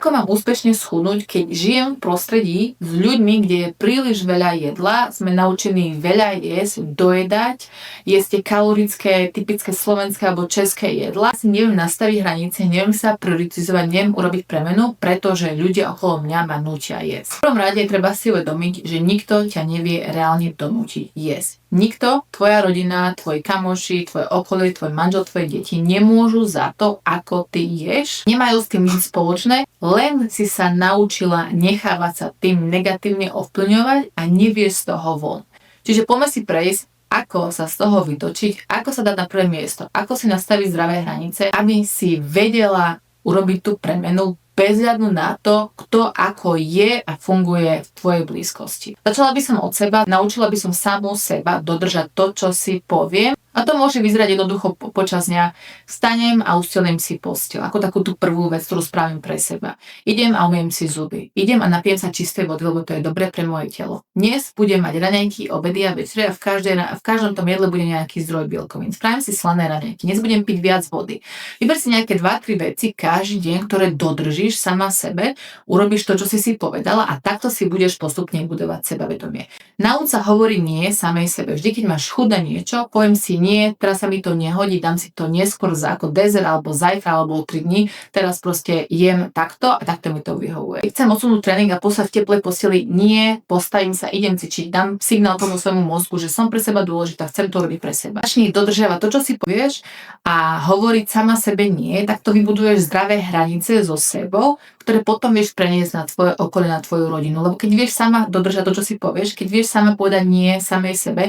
Ako mám úspešne schudnúť, keď žijem v prostredí s ľuďmi, kde je príliš veľa jedla, sme naučení veľa jesť, dojedať, jesť tie kalorické, typické slovenské alebo české jedla. Si neviem nastaviť hranice, neviem sa prioritizovať, neviem urobiť premenu, pretože ľudia okolo mňa ma nútia jesť. V prvom rade treba si uvedomiť, že nikto ťa nevie reálne donútiť jesť. Nikto, tvoja rodina, tvoji kamoši, tvoje okolie, tvoj manžel, tvoje deti nemôžu za to, ako ty ješ. Nemajú s tým nič spoločné, len si sa naučila nechávať sa tým negatívne ovplyvňovať a nevieš z toho von. Čiže poďme si prejsť, ako sa z toho vytočiť, ako sa dať na prvé miesto, ako si nastaviť zdravé hranice, aby si vedela urobiť tú premenu bez hľadu na to, kto ako je a funguje v tvojej blízkosti. Začala by som od seba, naučila by som samú seba dodržať to, čo si poviem. A to môže vyzerať jednoducho počas dňa. Vstanem a ustelím si posteľ. Ako takú tú prvú vec, ktorú spravím pre seba. Idem a umyjem si zuby. Idem a napijem sa čistej vody, lebo to je dobré pre moje telo. Dnes budem mať raňajky, obedy a večere a v každom tom jedle bude nejaký zdroj bielkovín. Spravím si slané raňajky. Dnes budem piť viac vody. Vyber si nejaké 2-3 veci každý deň, ktoré dodržíš sama sebe, urobíš to, čo si povedala a takto si budeš postupne budovať sebavedomie. Nauč sa hovoriť nie samej sebe. Vždy, keď máš chuť na niečo, poviem si nie, teraz sa mi to nehodí, dám si to neskôr ako dezert, alebo zajtra, alebo o 3 dní, teraz proste jem takto a takto mi to vyhovuje. Keď chcem odsunúť tréning a poslať v teplej posteli, nie, postavím sa, idem cvičiť, dám signál tomu svojmu mozgu, že som pre seba dôležitá, chcem to robiť pre seba. Začni dodržiavať to, čo si povieš a hovoriť sama sebe nie, tak to vybuduješ zdravé hranice so sebou, ktoré potom vieš preniesť na tvoje okolie, na tvoju rodinu. Lebo keď vieš sama dodržať to, čo si povieš, keď vieš sama povedať nie samej sebe,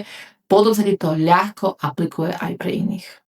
potom sa ti to ľahko aplikuje aj pre iných.